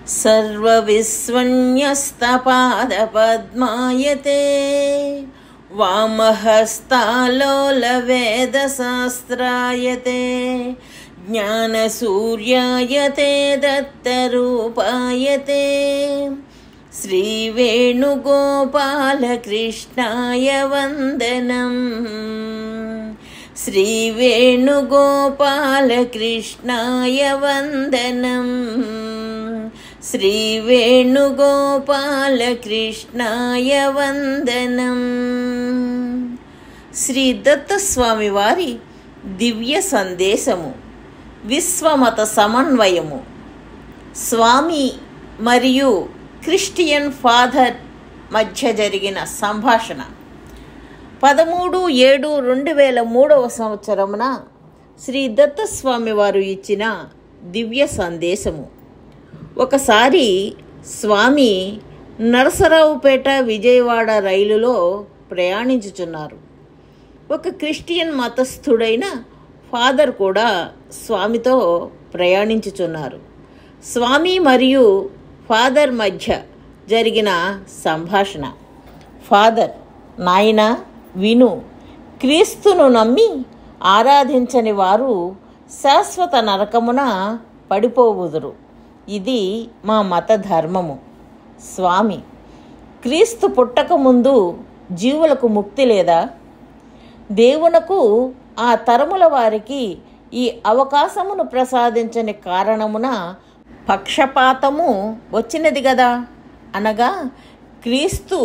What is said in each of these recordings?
सर्वविस्वन्यस्तपादपद्मायते वामहस्तालोलवेदशास्त्रायते ज्ञानसूर्यायते दत्तरूपायते श्रीवेणुगोपालकृष्णाय वन्दनम्। श्रीवेणुगोपालकृष्णाय वन्दनम्। श्रीवेणुगोपालकृष्णाय वन्दनम्। శ్రీ దత్తస్వామి వారి దివ్య సందేశము, విశ్వమత సమన్వయము. స్వామి మరియు క్రిస్టియన్ ఫాదర్ మధ్య జరిగిన సంభాషణ 13/7/2003 శ్రీ దత్తస్వామి వారు ఇచ్చిన దివ్య సందేశము. ఒకసారి స్వామి నరసరావుపేట విజయవాడ రైలులో ప్రయాణించుచున్నారు. ఒక క్రిస్టియన్ మతస్థుడైన ఫాదర్ కూడా స్వామితో ప్రయాణించుచున్నారు. స్వామి మరియు ఫాదర్ మధ్య జరిగిన సంభాషణ. ఫాదర్: నాయనా విను, క్రీస్తును నమ్మి ఆరాధించని వారు శాశ్వత నరకమున పడిపోవుదురు. ఇది మా మత ధర్మము. స్వామి: క్రీస్తు పుట్టకముందు జీవులకు ముక్తి లేదా? దేవునకు ఆ తరముల వారికి ఈ అవకాశమును ప్రసాదించని కారణమున పక్షపాతము వచ్చినది గదా. అనగా క్రీస్తు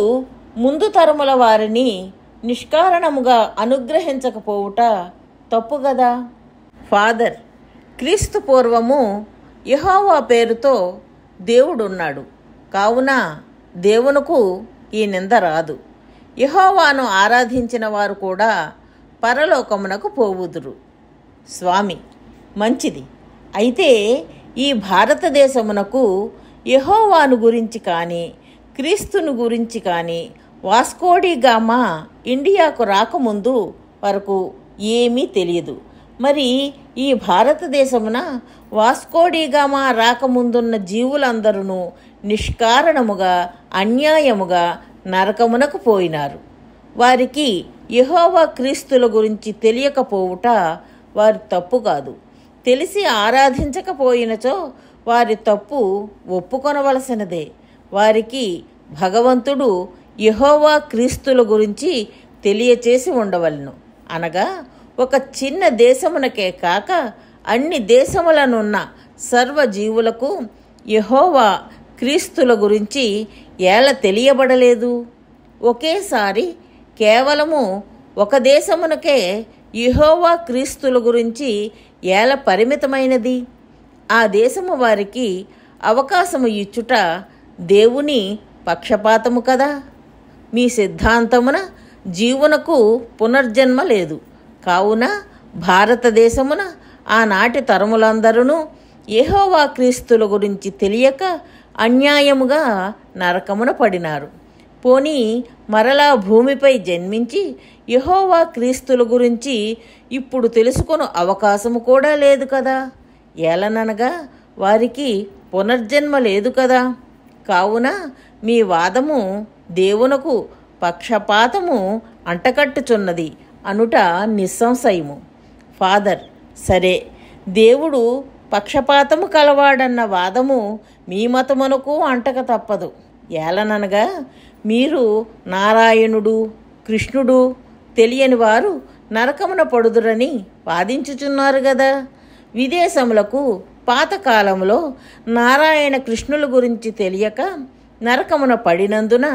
ముందు తరముల వారిని నిష్కారణముగా అనుగ్రహించకపోవుట తప్పు గదా. ఫాదర్: క్రీస్తు పూర్వము యెహోవా పేరుతో దేవుడున్నాడు, కావున దేవునకు ఈ నింద రాదు. యెహోవాను ఆరాధించిన వారు కూడా పరలోకమునకు పోవుదురు. స్వామి: మంచిది. అయితే ఈ భారతదేశమునకు యెహోవాను గురించి కానీ క్రీస్తును గురించి కానీ వాస్కోడిగామా ఇండియాకు రాకముందు వరకు ఏమీ తెలియదు. మరి ఈ భారతదేశమున వాస్కోడిగామా రాకముందున్న జీవులందరూ నిష్కారణముగా అన్యాయముగా నరకమునకు పోయినారు. వారికి యెహోవా క్రీస్తుల గురించి తెలియకపోవుట వారి తప్పు కాదు. తెలిసి ఆరాధించకపోయినచో వారి తప్పు ఒప్పుకొనవలసినదే. వారికి భగవంతుడు యెహోవా క్రీస్తుల గురించి తెలియచేసి ఉండవలను. అనగా ఒక చిన్న దేశమునకే కాక అన్ని దేశములనున్న సర్వజీవులకు యెహోవా క్రీస్తుల గురించి ఎలా తెలియబడలేదు? ఒకేసారి కేవలము ఒక దేశమునకే యెహోవా క్రీస్తుల గురించి ఎలా పరిమితమైనది? ఆ దేశము వారికి అవకాశము ఇచ్చుట దేవుని పక్షపాతము కదా. మీ సిద్ధాంతమున జీవునకు పునర్జన్మ లేదు, కావున భారతదేశమున ఆనాటి తరములందరూ యెహోవా క్రీస్తుల గురించి తెలియక అన్యాయముగా నరకమున పడినారు. పోనీ మరలా భూమిపై జన్మించి యెహోవా క్రీస్తుల గురించి ఇప్పుడు తెలుసుకొను అవకాశము కూడా లేదు కదా. ఏలననగా వారికి పునర్జన్మ లేదు కదా. కావున మీ వాదము దేవునకు పక్షపాతము అంటకట్టుచున్నది అనుట నిస్సంశయము. ఫాదర్: సరే, దేవుడు పక్షపాతము కలవాడన్న వాదము మీ మతమునకు అంటక తప్పదు. ఏలననగా మీరు నారాయణుడు కృష్ణుడు తెలియని వారు నరకమున పడుదురని వాదించుచున్నారు గదా. విదేశములకు పాతకాలంలో నారాయణ కృష్ణుల గురించి తెలియక నరకమున పడినందున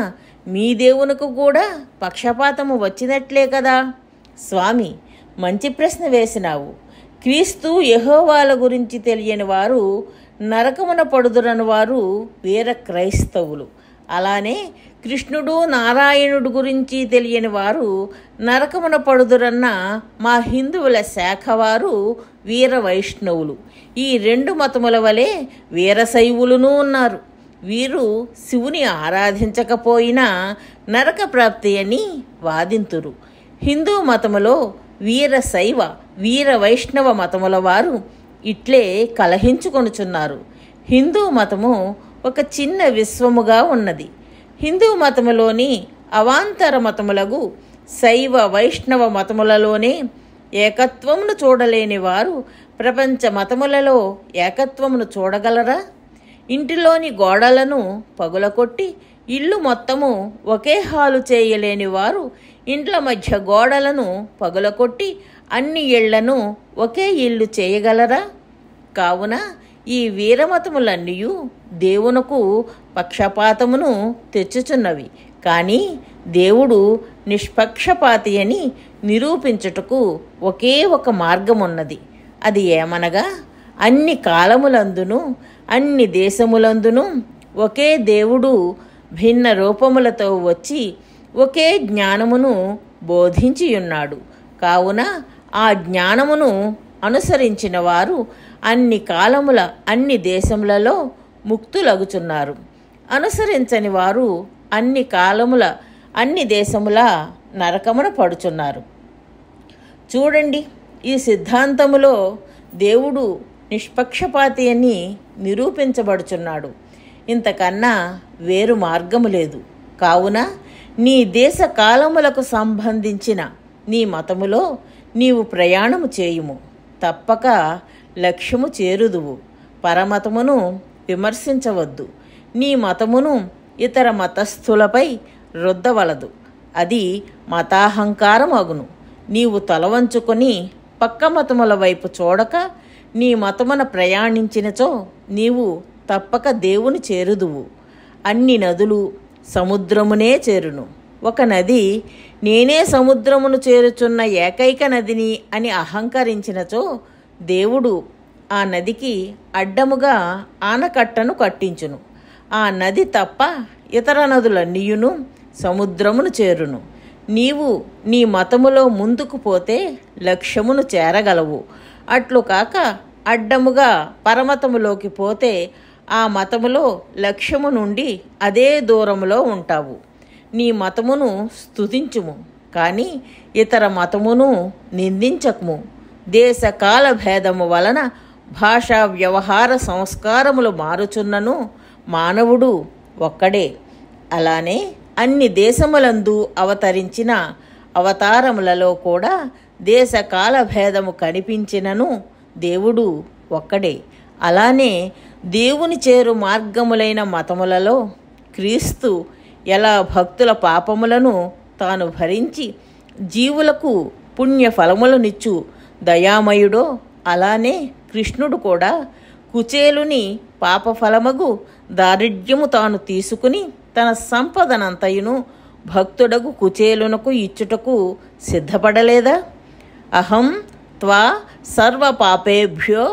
మీ దేవునికి కూడా పక్షపాతము వచ్చినట్లే కదా. స్వామి: మంచి ప్రశ్న వేసినావు. క్రీస్తు యెహోవాల గురించి తెలియని వారు నరకమున పడుదురని వారు వీర క్రైస్తవులు. అలానే కృష్ణుడు నారాయణుడు గురించి తెలియని వారు నరకమున పడుదురన్న మా హిందువుల శాఖ వారు వీర వైష్ణవులు. ఈ రెండు మతముల వలె వీరశైవులునూ ఉన్నారు. వీరు శివుని ఆరాధించకపోయినా నరక ప్రాప్తి అని వాదింతురు. హిందూ మతములో వీరశైవ వీర వైష్ణవ మతముల వారు ఇట్లే కలహించుకొనుచున్నారు. హిందూ మతము ఒక చిన్న విశ్వముగా ఉన్నది. హిందూ మతములోని అవాంతర మతములగు శైవ వైష్ణవ మతములలోనే ఏకత్వమును చూడలేని వారు ప్రపంచ మతములలో ఏకత్వమును చూడగలరా? ఇంటిలోని గోడలను పగులకొట్టి ఇల్లు మొత్తము ఒకే హాలు చేయలేని వారు ఇండ్ల మధ్య గోడలను పగులకొట్టి అన్ని ఇళ్లను ఒకే ఇల్లు చేయగలరా? కావున ఈ వీరమతములన్నీయు దేవునకు పక్షపాతమును తెచ్చుచున్నవి. కానీ దేవుడు నిష్పక్షపాతి అని నిరూపించుటకు ఒకే ఒక మార్గమున్నది. అది ఏమనగా, అన్ని కాలములందును అన్ని దేశములందును ఒకే దేవుడు భిన్న రూపములతో వచ్చి ఒకే జ్ఞానమును బోధించియున్నాడు. కావున ఆ జ్ఞానమును అనుసరించిన వారు అన్ని కాలముల అన్ని దేశములలో ముక్తులగుచున్నారు. అనుసరించని వారు అన్ని కాలముల అన్ని దేశముల నరకమున పడుచున్నారు. చూడండి, ఈ సిద్ధాంతములో దేవుడు నిష్పక్షపాతి అని నిరూపించబడుచున్నాడు. ఇంతకన్నా వేరు మార్గము లేదు. కావున నీ దేశ కాలములకు సంబంధించిన నీ మతములో నీవు ప్రయాణము చేయుము. తప్పక లక్ష్యము చేరుదువు. పరమతమును విమర్శించవద్దు. నీ మతమును ఇతర మతస్థులపై రుద్దవలదు. అది మతాహంకారం అగును. నీవు తలవంచుకొని పక్క మతముల వైపు చూడక నీ మతమున ప్రయాణించినచో నీవు తప్పక దేవుని చేరుదువు. అన్ని నదులు సముద్రమునే చేరును. ఒక నది నేనే సముద్రమును చేరుచున్న ఏకైక నదిని అని అహంకరించినచో దేవుడు ఆ నదికి అడ్డముగా ఆనకట్టను కట్టించును. ఆ నది తప్ప ఇతర నదులన్నీయును సముద్రమును చేరును. నీవు నీ మతములో ముందుకు పోతే లక్ష్యమును చేరగలవు. అట్లు కాక అడ్డముగా పరమతములోకి పోతే ఆ మతములో లక్ష్యము నుండి అదే దూరములో ఉంటావు. నీ మతమును స్తుతించుము, కానీ ఇతర మతమును నిందించకుము. దేశకాల భేదము వలన భాషా వ్యవహార సంస్కారములు మారుచున్నను మానవుడు ఒక్కడే. అలానే అన్ని దేశములందు అవతరించిన అవతారములలో కూడా దేశకాల భేదము కనిపించినను దేవుడు ఒక్కడే. అలానే దేవుని చేరు మార్గములైన మతములలో క్రీస్తు ఎలా భక్తుల పాపములను తాను భరించి జీవులకు పుణ్యఫలములనిచ్చు దయామయుడో, అలానే కృష్ణుడు కూడా కుచేలుని పాపఫలమగు దారిద్ర్యము తాను తీసుకుని తన సంపదనంతయును భక్తుడగు కుచేలునకు ఇచ్చుటకు సిద్ధపడలేదా? అహం త్వా సర్వ పాపేభ్యో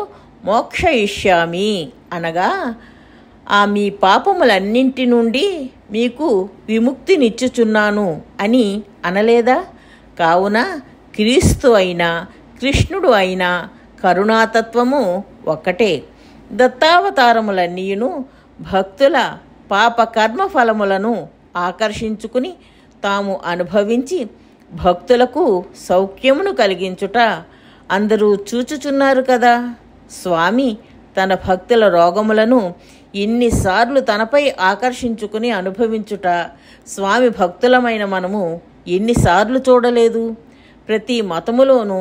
మోక్షయిష్యామి అనగా ఆ మీ పాపములన్నింటి నుండి మీకు విముక్తినిచ్చుచున్నాను అని అనలేదా? కావున క్రీస్తు అయినా కృష్ణుడు అయినా కరుణాతత్వము ఒక్కటే. దత్తావతారములన్నీయును భక్తుల పాపకర్మ ఫలములను ఆకర్షించుకుని తాము అనుభవించి భక్తులకు సౌఖ్యమును కలిగించుట అందరూ చూచుచున్నారు కదా. స్వామి తన భక్తుల రోగములను ఎన్నిసార్లు తనపై ఆకర్షించుకుని అనుభవించుట స్వామి భక్తులమైన మనము ఎన్నిసార్లు చూడలేదు? ప్రతి మతములోనూ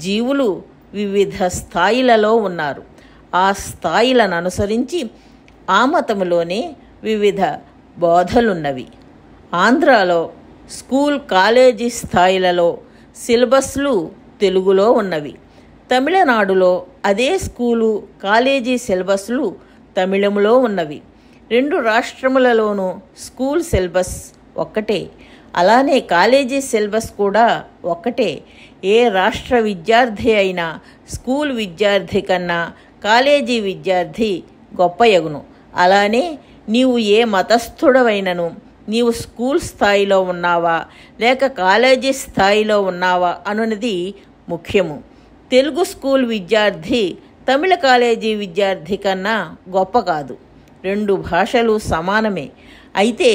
జీవులు వివిధ స్థాయిలలో ఉన్నారు. ఆ స్థాయిలను అనుసరించి ఆ మతములోనే వివిధ బోధలున్నవి. ఆంధ్రాలో స్కూల్ కాలేజీ స్థాయిలలో సిలబస్లు తెలుగులో ఉన్నవి. తమిళనాడులో అదే స్కూలు కాలేజీ సిలబస్లు తమిళములో ఉన్నవి. రెండు రాష్ట్రములలోనూ స్కూల్ సిలబస్ ఒక్కటే. అలానే కాలేజీ సిలబస్ కూడా ఒక్కటే. ఏ రాష్ట్ర విద్యార్థి అయినా స్కూల్ విద్యార్థి కన్నా కాలేజీ విద్యార్థి గొప్పయగును. అలానే నీవు ఏ మతస్థుడవైనను నీవు స్కూల్ స్థాయిలో ఉన్నావా లేక కాలేజీ స్థాయిలో ఉన్నావా అనున్నది ముఖ్యము. తెలుగు స్కూల్ విద్యార్థి తమిళ కాలేజీ విద్యార్థి కన్నా గొప్ప కాదు. రెండు భాషలు సమానమే. అయితే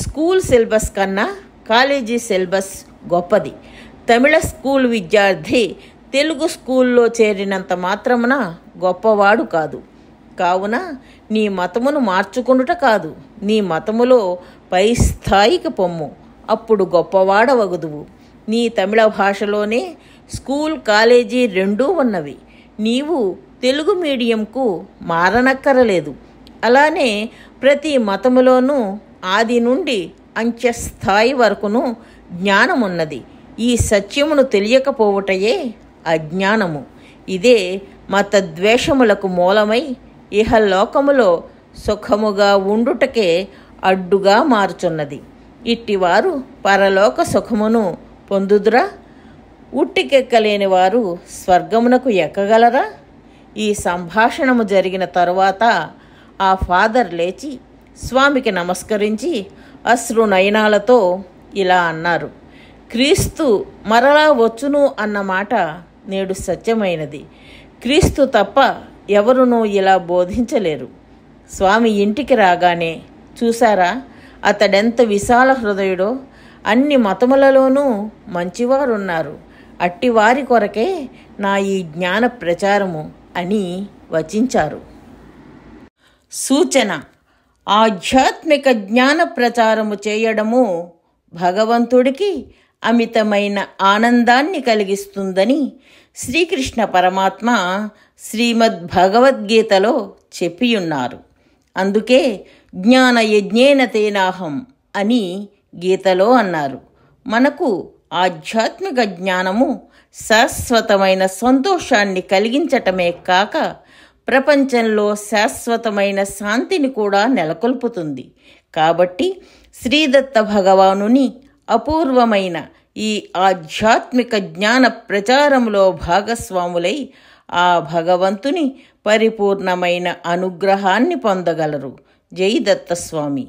స్కూల్ సిలబస్ కన్నా కాలేజీ సిలబస్ గొప్పది. తమిళ స్కూల్ విద్యార్థి తెలుగు స్కూల్లో చేరినంత మాత్రమున గొప్పవాడు కాదు. కావున నీ మతమును మార్చుకొనుట కాదు, నీ మతములో పై స్థాయికి పొమ్ము, అప్పుడు గొప్పవాడవగుదువు. నీ తమిళ భాషలోనే స్కూల్ కాలేజీ రెండూ ఉన్నవి. నీవు తెలుగు మీడియంకు మారనక్కరలేదు. అలానే ప్రతి మతములోనూ ఆది నుండి అంత్యస్థాయి వరకును జ్ఞానమున్నది. ఈ సత్యమును తెలియకపోవటయే అజ్ఞానము. ఇదే మతద్వేషములకు మూలమై ఇహలోకములో సుఖముగా ఉండుటకే అడ్డుగా మారుచున్నది. ఇట్టివారు పరలోక సుఖమును పొందుదురా? ఉట్టికెక్కలేని వారు స్వర్గమునకు ఎక్కగలరా? ఈ సంభాషణము జరిగిన తరువాత ఆ ఫాదర్ లేచి స్వామికి నమస్కరించి అశ్రు నయనాలతో ఇలా అన్నారు: క్రీస్తు మరలా వచ్చును అన్నమాట నేడు సత్యమైనది. క్రీస్తు తప్ప ఎవరునూ ఇలా బోధించలేరు. స్వామి ఇంటికి రాగానే చూసారా అతడెంత విశాల హృదయుడో. అన్ని మతములలోనూ మంచివారున్నారు. అట్టివారి కొరకే నా ఈ జ్ఞాన ప్రచారము అని వచించారు. సూచన: ఆధ్యాత్మిక జ్ఞాన ప్రచారము చేయడము భగవంతుడికి అమితమైన ఆనందాన్ని కలిగిస్తుందని శ్రీకృష్ణ పరమాత్మ శ్రీమద్ భగవద్గీతలో చెప్పియున్నారు. అందుకే జ్ఞాన యజ్ఞేన తేనాహం అని గీతలో అన్నారు. మనకు ఆధ్యాత్మిక జ్ఞానము శాశ్వతమైన సంతోషాన్ని కలిగించటమే కాక ప్రపంచంలో శాశ్వతమైన శాంతిని కూడా నెలకొల్పుతుంది. కాబట్టి శ్రీదత్త భగవానుని అపూర్వమైన ఈ ఆధ్యాత్మిక జ్ఞాన ప్రచారంలో భాగస్వాములై ఆ భగవంతుని పరిపూర్ణమైన అనుగ్రహాన్ని పొందగలరు. జై దత్తస్వామి.